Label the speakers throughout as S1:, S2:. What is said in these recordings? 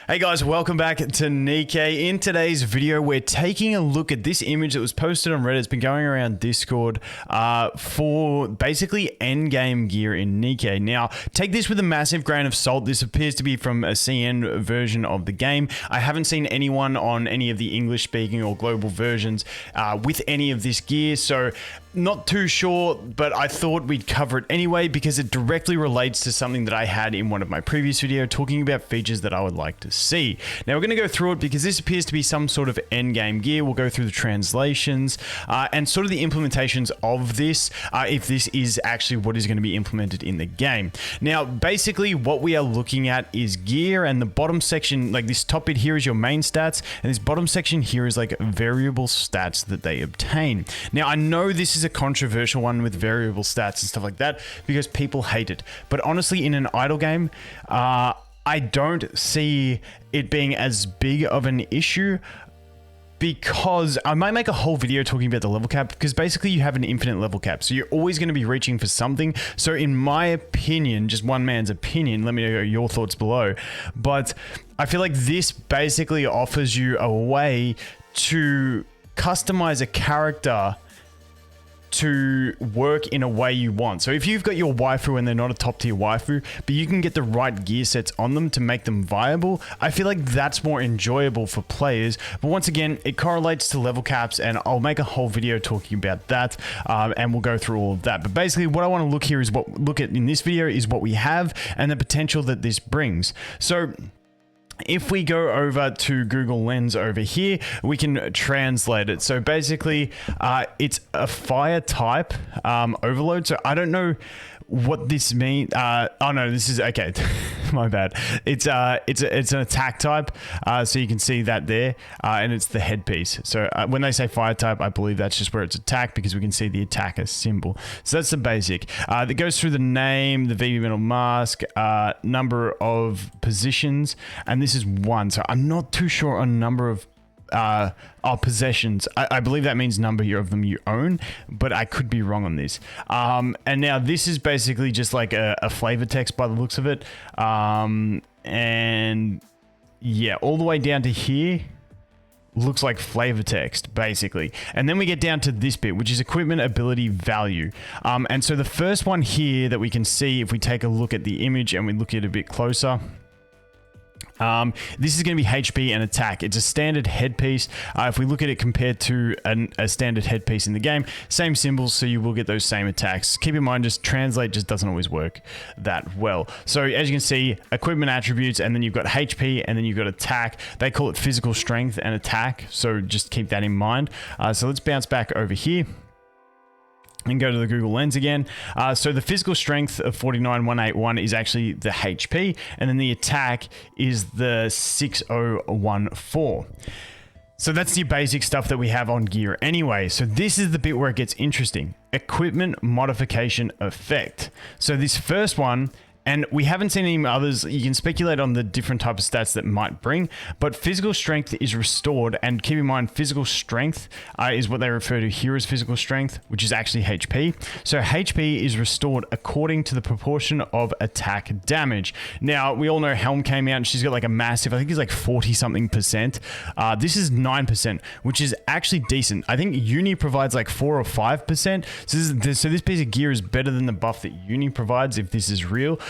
S1: Hey guys, welcome back to Nikke. In today's video, we're taking a look at this image that was posted on Reddit. It's been going around Discord for basically endgame gear in Nikke. Now, take this with a massive grain of salt. This appears to be from a CN version of the game. I haven't seen anyone on any of the English-speaking or global versions with any of this gear, so not too sure, but I thought we'd cover it anyway because it directly relates to something that I had in one of my previous videos talking about features that I would like to see. Now we're going to go through it because this appears to be some sort of endgame gear. We'll go through the translations and sort of the implementations of this, if this is actually what is going to be implemented in the game. Now, basically what we are looking at is gear, and the bottom section, like this top bit here, is your main stats, and this bottom section here is like variable stats that they obtain. Now, I know this is a controversial one with variable stats and stuff like that because people hate it, but honestly, in an idle game, I don't see it being as big of an issue, because I might make a whole video talking about the level cap, because basically you have an infinite level cap, so you're always going to be reaching for something. So in my opinion, just one man's opinion, let me know your thoughts below, but I feel like this basically offers you a way to customize a character to work in a way you want. So if you've got your waifu and they're not a top tier waifu, but you can get the right gear sets on them to make them viable, I feel like that's more enjoyable for players. But once again, it correlates to level caps, and I'll make a whole video talking about that, and we'll go through all of that. But basically what I want to look at in this video is what we have and the potential that this brings. So if we go over to Google Lens over here, we can translate it. So basically, it's a fire type overload. So I don't know what this means. Oh no, this is okay. My bad. It's an attack type. So you can see that there, and it's the headpiece. So when they say fire type, I believe that's just where it's attack, because we can see the attacker symbol. So that's the basic. That goes through the name, the VB metal mask, number of positions, and this is 1. So I'm not too sure on number of possessions. I believe that means number of them you own, but I could be wrong on this. And now this is basically just like a flavor text by the looks of it. And yeah, all the way down to here looks like flavor text basically. And then we get down to this bit, which is equipment ability value. And so the first one here that we can see, if we take a look at the image and we look at it a bit closer, this is going to be HP and attack. It's a standard headpiece. If we look at it compared to a standard headpiece in the game, same symbols, so you will get those same attacks. Keep in mind, just translate just doesn't always work that well. So as you can see, equipment attributes, and then you've got HP, and then you've got attack. They call it physical strength and attack, so just keep that in mind. So let's bounce back over here and go to the Google Lens again. So the physical strength of 49,181 is actually the HP, and then the attack is the 6014. So that's the basic stuff that we have on gear anyway. So this is the bit where it gets interesting. Equipment modification effect. So this first one, and we haven't seen any others. You can speculate on the different type of stats that might bring, but physical strength is restored. And keep in mind, physical strength is what they refer to here as physical strength, which is actually HP. So HP is restored according to the proportion of attack damage. Now, we all know Helm came out and she's got like a massive, I think it's like 40 something percent. This is 9%, which is actually decent. I think Uni provides like 4 or 5%. So this piece of gear is better than the buff that Uni provides, if this is real.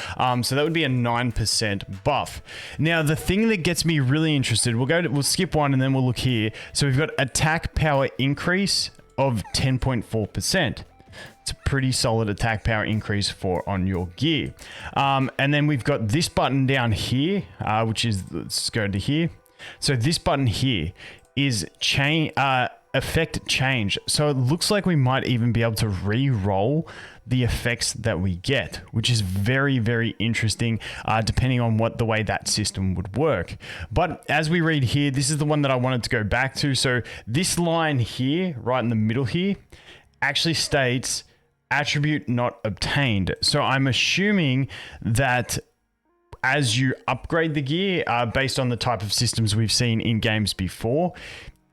S1: So that would be a 9% buff. Now, the thing that gets me really interested, we'll skip one and then we'll look here. So we've got attack power increase of 10.4%. It's a pretty solid attack power increase on your gear. And then we've got this button down here, which is, let's go to here. So this button here is effect change. So it looks like we might even be able to re-roll the effects that we get, which is very, very interesting, depending on the way that system would work. But as we read here, this is the one that I wanted to go back to. So this line here, right in the middle here, actually states attribute not obtained. So I'm assuming that as you upgrade the gear, based on the type of systems we've seen in games before,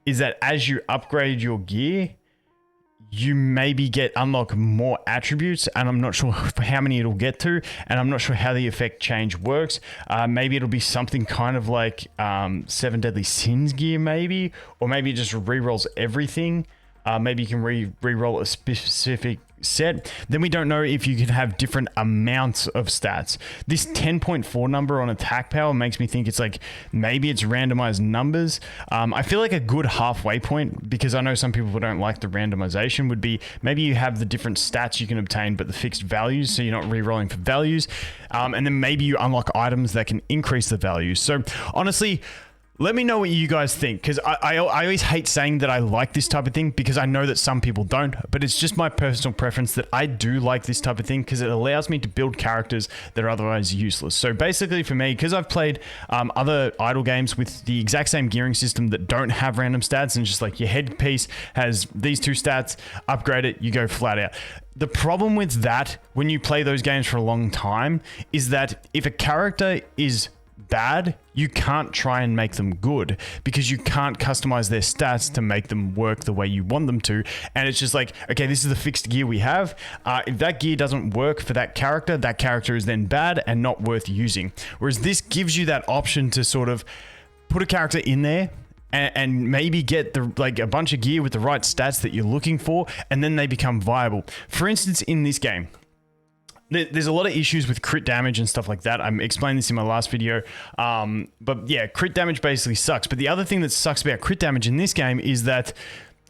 S1: is that as you upgrade your gear, you maybe unlock more attributes, and I'm not sure how many it'll get to, and I'm not sure how the effect change works. Maybe it'll be something kind of like 7 Deadly Sins gear, maybe, or maybe it just rerolls everything. Maybe you can re-roll a specific set. Then we don't know if you can have different amounts of stats. This 10.4 number on attack power makes me think it's like maybe it's randomized numbers. I feel like a good halfway point, because I know some people don't like the randomization, would be maybe you have the different stats you can obtain but the fixed values, so you're not re-rolling for values, and then maybe you unlock items that can increase the values. So honestly, let me know what you guys think, because I always hate saying that I like this type of thing, because I know that some people don't, but it's just my personal preference that I do like this type of thing, because it allows me to build characters that are otherwise useless. So basically for me, because I've played other idle games with the exact same gearing system that don't have random stats, and just like your headpiece has these 2 stats, upgrade it, you go flat out. The problem with that, when you play those games for a long time, is that if a character is bad, you can't try and make them good, because you can't customize their stats to make them work the way you want them to. And it's just like, okay, this is the fixed gear we have. If that gear doesn't work for that character is then bad and not worth using. Whereas this gives you that option to sort of put a character in there and maybe get a bunch of gear with the right stats that you're looking for, and then they become viable. For instance, in this game, there's a lot of issues with crit damage and stuff like that. I explained this in my last video. But yeah, crit damage basically sucks. But the other thing that sucks about crit damage in this game is that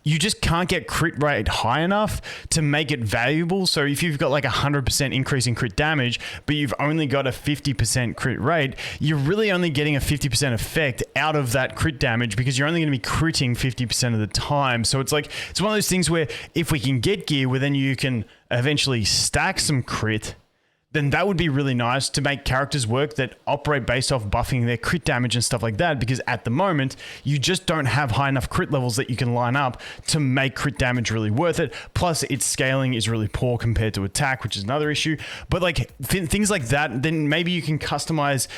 S1: you just can't get crit rate high enough to make it valuable. So if you've got like 100% increase in crit damage, but you've only got a 50% crit rate, you're really only getting a 50% effect out of that crit damage, because you're only going to be critting 50% of the time. So it's like, it's one of those things where if we can get gear where then you can eventually stack some crit, then that would be really nice to make characters work that operate based off buffing their crit damage and stuff like that, because at the moment, you just don't have high enough crit levels that you can line up to make crit damage really worth it. Plus, its scaling is really poor compared to attack, which is another issue. But like things like that, then maybe you can customize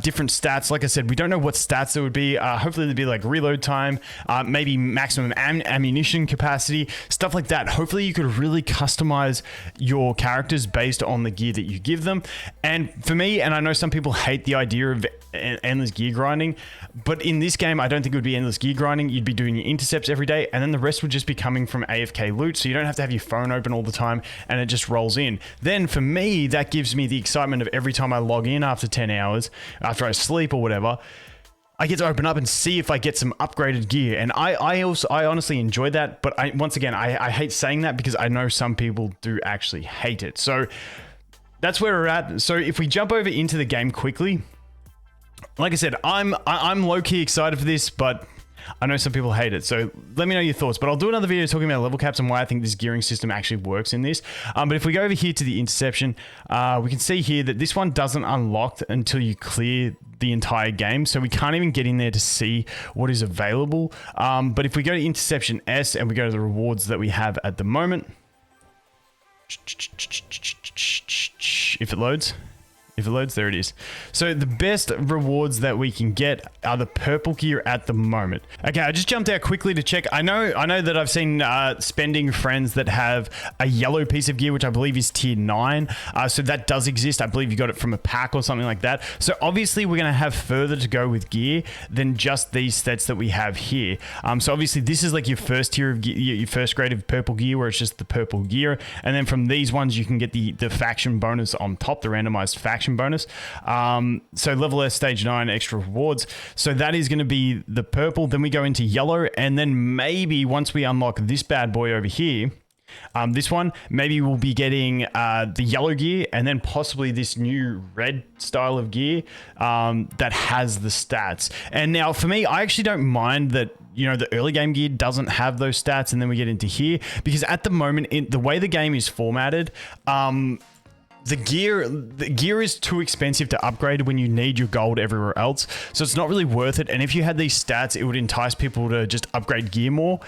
S1: different stats. Like I said, we don't know what stats there would be. Hopefully, there'd be like reload time, maybe maximum ammunition capacity, stuff like that. Hopefully, you could really customize your characters based on the gear that you give them. And for me, and I know some people hate the idea of endless gear grinding, but in this game, I don't think it would be endless gear grinding. You'd be doing your intercepts every day, and then the rest would just be coming from AFK loot, so you don't have to have your phone open all the time, and it just rolls in. Then for me, that gives me the excitement of every time I log in after 10 hours, after I sleep or whatever, I get to open up and see if I get some upgraded gear. And I honestly enjoy that, but once again, I hate saying that, because I know some people do actually hate it. So that's where we're at. So if we jump over into the game quickly, like I said, I'm low-key excited for this, but I know some people hate it. So let me know your thoughts. But I'll do another video talking about level caps and why I think this gearing system actually works in this. But if we go over here to the interception, we can see here that this one doesn't unlock until you clear the entire game. So we can't even get in there to see what is available. But if we go to interception S and we go to the rewards that we have at the moment, if it loads, there it is. So the best rewards that we can get are the purple gear at the moment. Okay, I just jumped out quickly to check. I know that I've seen spending friends that have a yellow piece of gear, which I believe is tier 9. So that does exist. I believe you got it from a pack or something like that. So obviously we're going to have further to go with gear than just these sets that we have here. So obviously this is like your first tier of gear, your first grade of purple gear, where it's just the purple gear. And then from these ones, you can get the faction bonus on top, the randomized faction bonus. So level S stage 9 extra rewards. So that is going to be the purple. Then we go into yellow, and then maybe once we unlock this bad boy over here, this one, maybe we'll be getting the yellow gear, and then possibly this new red style of gear that has the stats. And now for me, I actually don't mind that, you know, the early game gear doesn't have those stats, and then we get into here, because at the moment, the way the game is formatted, the gear is too expensive to upgrade when you need your gold everywhere else. So it's not really worth it. And if you had these stats, it would entice people to just upgrade gear more.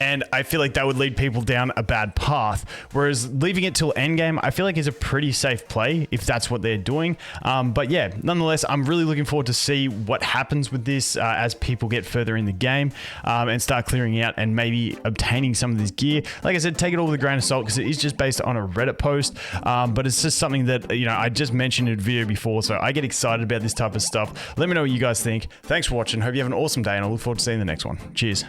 S1: And I feel like that would lead people down a bad path. Whereas leaving it till endgame, I feel like is a pretty safe play if that's what they're doing. But yeah, nonetheless, I'm really looking forward to see what happens with this as people get further in the game and start clearing out and maybe obtaining some of this gear. Like I said, take it all with a grain of salt because it is just based on a Reddit post. But it's just something that, you know, I just mentioned in a video before. So I get excited about this type of stuff. Let me know what you guys think. Thanks for watching. Hope you have an awesome day and I look forward to seeing the next one. Cheers.